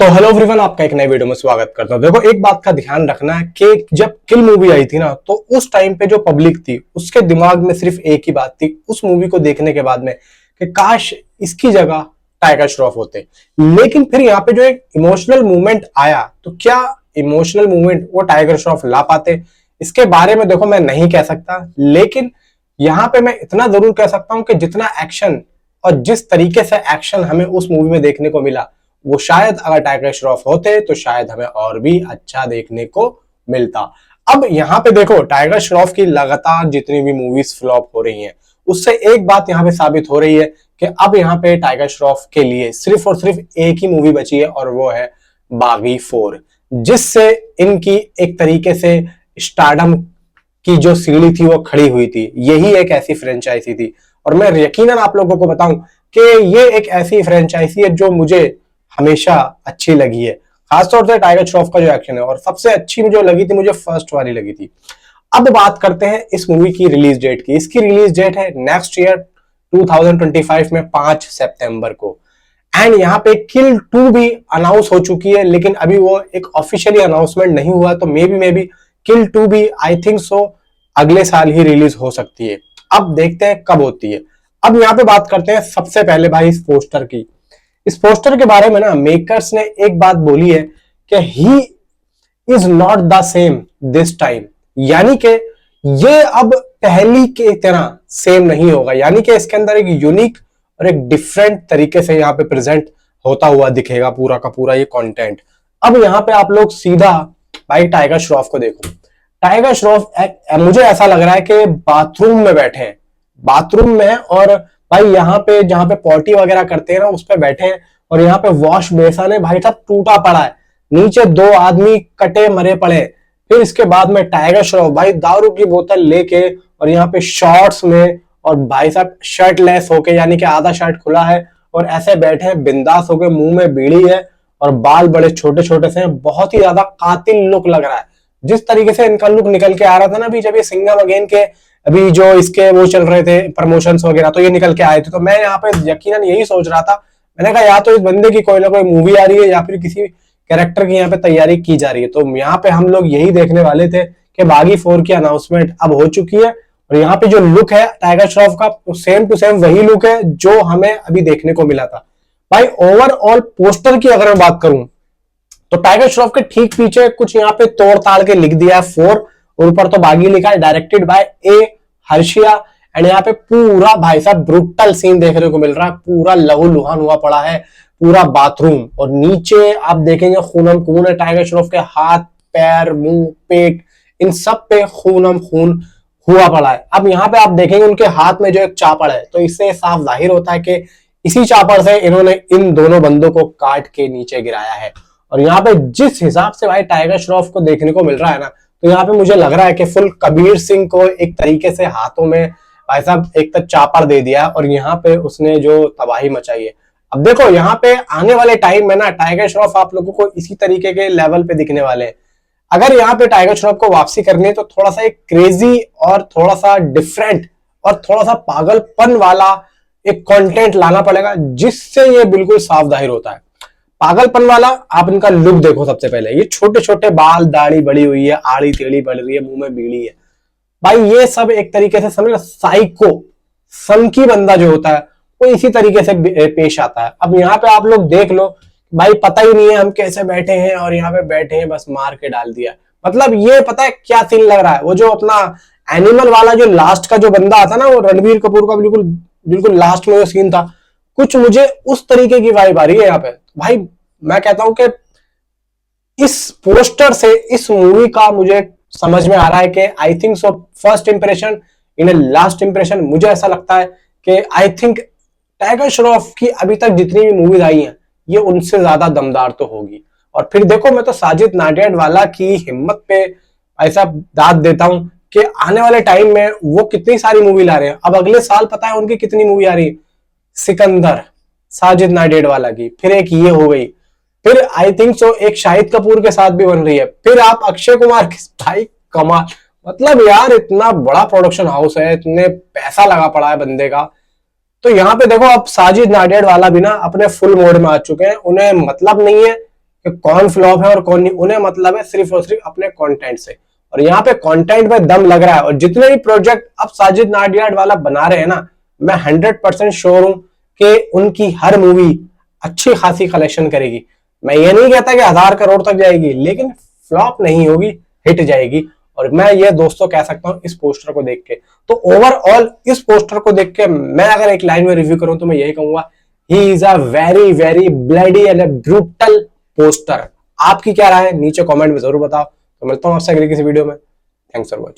तो hello everyone, आपका एक नए वीडियो में स्वागत करता हूं। देखो, एक बात का ध्यान रखना है कि जब किल मूवी आई थी ना, तो उस टाइम पे जो पब्लिक थी उसके दिमाग में सिर्फ एक ही बात थी उस मूवी को देखने के बाद में कि काश इसकी जगह टाइगर श्रॉफ होते। लेकिन फिर यहाँ पे जो एक इमोशनल मूवमेंट आया, तो क्या इमोशनल मूवमेंट वो टाइगर श्रॉफ ला पाते? इसके बारे में देखो मैं नहीं कह सकता, लेकिन यहाँ पे मैं इतना जरूर कह सकता हूं कि जितना एक्शन और जिस तरीके से एक्शन हमें उस मूवी में देखने को मिला, वो शायद अगर टाइगर श्रॉफ होते तो शायद हमें और भी अच्छा देखने को मिलता। अब यहाँ पे देखो, टाइगर श्रॉफ की लगातार जितनी भी मूवीज फ्लॉप हो रही हैं, उससे एक बात यहाँ पे साबित हो रही है कि अब यहाँ पे टाइगर श्रॉफ के लिए सिर्फ और सिर्फ एक ही मूवी बची है, और वो है बागी 4, जिससे इनकी एक तरीके से स्टारडम की जो सीढ़ी थी वो खड़ी हुई थी। यही एक ऐसी फ्रेंचाइजी थी, और मैं यकीनन आप लोगों को बताऊं कि ये एक ऐसी फ्रेंचाइजी है जो मुझे हमेशा अच्छी लगी है, खासतौर से टाइगर श्रॉफ का जो एक्शन है। और सबसे अच्छी जो लगी थी मुझे फर्स्ट वाली लगी थी। अब बात करते हैं इस मूवी की रिलीज डेट की। इसकी रिलीज डेट है नेक्स्ट ईयर 2025 में 5 सितंबर को। एंड यहाँ पे किल 2 भी अनाउंस हो चुकी है, लेकिन अभी वो एक ऑफिशियली अनाउंसमेंट नहीं हुआ, तो मे बी किल 2 भी आई थिंक सो अगले साल ही रिलीज हो सकती है। अब देखते हैं कब होती है। अब यहाँ पे बात करते हैं सबसे पहले भाई इस पोस्टर की। इस पोस्टर के बारे में ना मेकर्स ने एक बात बोली है कि he is not the same this time, यानी कि ये अब पहली की तरह सेम नहीं होगा, यानी कि इसके अंदर एक यूनिक और एक डिफरेंट तरीके से यहाँ पे प्रेजेंट होता हुआ दिखेगा पूरा का पूरा ये कंटेंट। अब यहाँ पे आप लोग सीधा भाई टाइगर श्रॉफ को देखो। टाइगर श्रॉफ मुझे ऐसा लग रहा है कि बाथरूम में बैठे हैं, बाथरूम में, और भाई यहाँ पे जहाँ पे पॉटी वगैरह करते हैं ना उस पे बैठे हैं, और यहाँ पे वॉश बेसन है भाई साहब टूटा पड़ा है, नीचे 2 आदमी कटे मरे पड़े। फिर इसके बाद में टाइगर श्रॉफ भाई दारू की बोतल लेके और यहाँ पे शॉर्ट्स में, और भाई साहब शर्टलेस होके, यानी कि आधा शर्ट खुला है, और ऐसे बैठे हैं बिंदास होके, मुंह में बीड़ी है और बाल बड़े छोटे छोटे से हैं। बहुत ही ज्यादा कातिल लुक लग रहा है। जिस तरीके से इनका लुक निकल के आ रहा था ना अभी जब ये सिंघम अगेन के अभी जो इसके वो चल रहे थे प्रमोशंस वगैरह, तो ये निकल के आए थे, तो मैं यहाँ पे यकीनन यही सोच रहा था। मैंने कहा या तो इस बंदे की कोई ना कोई मूवी आ रही है या फिर किसी कैरेक्टर की यहाँ पे तैयारी की जा रही है। तो यहाँ पे हम लोग यही देखने वाले थे कि बागी 4 की अनाउंसमेंट अब हो चुकी है, और यहाँ पे जो लुक है टाइगर श्रॉफ का सेम टू सेम वही लुक है जो हमें अभी देखने को मिला था। भाई ओवरऑल पोस्टर की अगर मैं बात करूं तो टाइगर श्रॉफ के ठीक पीछे कुछ यहाँ पे तोड़ ताड़ के लिख दिया है 4, ऊपर तो बागी लिखा है, डायरेक्टेड बाय ए हर्षिया। एंड यहाँ पे पूरा भाई साहब ब्रूटल सीन देखने को मिल रहा है, पूरा लहू लुहान हुआ पड़ा है पूरा बाथरूम, और नीचे आप देखेंगे खूनम खून है। टाइगर श्रॉफ के हाथ पैर मुंह पेट इन सब पे खूनम खून हुआ पड़ा है। अब यहाँ पे आप देखेंगे उनके हाथ में जो एक चापड़ है, तो इससे साफ जाहिर होता है कि इसी चापड़ से इन्होंने इन दोनों बंदों को काट के नीचे गिराया है। और यहाँ पे जिस हिसाब से भाई टाइगर श्रॉफ को देखने को मिल रहा है ना, तो यहाँ पे मुझे लग रहा है कि फुल कबीर सिंह को एक तरीके से हाथों में भाई साहब एक तक चापड़ दे दिया, और यहाँ पे उसने जो तबाही मचाई है। अब देखो यहाँ पे आने वाले टाइम में ना टाइगर श्रॉफ आप लोगों को इसी तरीके के लेवल पे दिखने वाले हैं। अगर यहाँ पे टाइगर श्रॉफ को वापसी करनी है तो थोड़ा सा एक क्रेजी और थोड़ा सा डिफरेंट और थोड़ा सा पागलपन वाला एक कंटेंट लाना पड़ेगा, जिससे ये बिल्कुल साफ जाहिर होता है। पागलपन वाला आप इनका लुक देखो। सबसे पहले ये छोटे छोटे बाल, दाढ़ी बड़ी हुई है, आड़ी टेढ़ी बढ़ रही है, मुंह में बीड़ी है। भाई ये सब एक तरीके से समझ साइको संकी बंदा जो होता है वो इसी तरीके से पेश आता है। अब यहाँ पे आप लोग देख लो भाई, पता ही नहीं है हम कैसे बैठे हैं, और यहाँ पे बैठे हैं बस मार के डाल दिया। मतलब ये पता है क्या सीन लग रहा है, वो जो अपना एनिमल वाला जो लास्ट का जो बंदा आता ना, वो रणबीर कपूर का बिल्कुल बिल्कुल लास्ट में जो सीन था, कुछ मुझे उस तरीके की वाइब आ रही है यहाँ पे। भाई मैं कहता हूं कि इस पोस्टर से इस मूवी का मुझे समझ में आ रहा है कि I think so first impression in A last impression. मुझे ऐसा लगता है कि आई थिंक टाइगर श्रॉफ की अभी तक जितनी भी मूवीज आई हैं ये उनसे ज्यादा दमदार तो होगी। और फिर देखो, मैं तो साजिद नाडियाडवाला की हिम्मत पे ऐसा दाद देता हूं कि आने वाले टाइम में वो कितनी सारी मूवी ला रहे हैं। अब अगले साल पता है उनकी कितनी मूवी आ रही है, सिकंदर साजिद नाडियाडवाला की, फिर एक ये हो गई, फिर आई थिंक सो एक शाहिद कपूर के साथ भी बन रही है, फिर आप अक्षय कुमार के भाई कमाल। मतलब यार इतना बड़ा प्रोडक्शन हाउस है, इतने पैसा लगा पड़ा है बंदे का। तो यहाँ पे देखो अब साजिद नाडियाडवाला भी ना अपने फुल मोड में आ चुके हैं। उन्हें मतलब नहीं है कि कौन फ्लॉप है और कौन नहीं, उन्हें मतलब है सिर्फ और सिर्फ अपने कंटेंट से। और यहाँ पे कंटेंट पे दम लग रहा है, और जितने भी प्रोजेक्ट अब साजिद नाडियाड वाला बना रहे हैं ना, मैं 100% श्योर हूं कि उनकी हर मूवी अच्छी खासी कलेक्शन करेगी। मैं ये नहीं कहता कि 1000 करोड़ तक जाएगी, लेकिन फ्लॉप नहीं होगी, हिट जाएगी। और मैं ये दोस्तों कह सकता हूं इस पोस्टर को देख के। तो ओवरऑल इस पोस्टर को देख के मैं अगर एक लाइन में रिव्यू करूं तो मैं यही कहूंगा, he is a very very bloody and brutal poster. आपकी क्या राय है नीचे कमेंट में जरूर बताओ। तो मिलता हूं आपसे अगली किसी वीडियो में। Thanks for watching.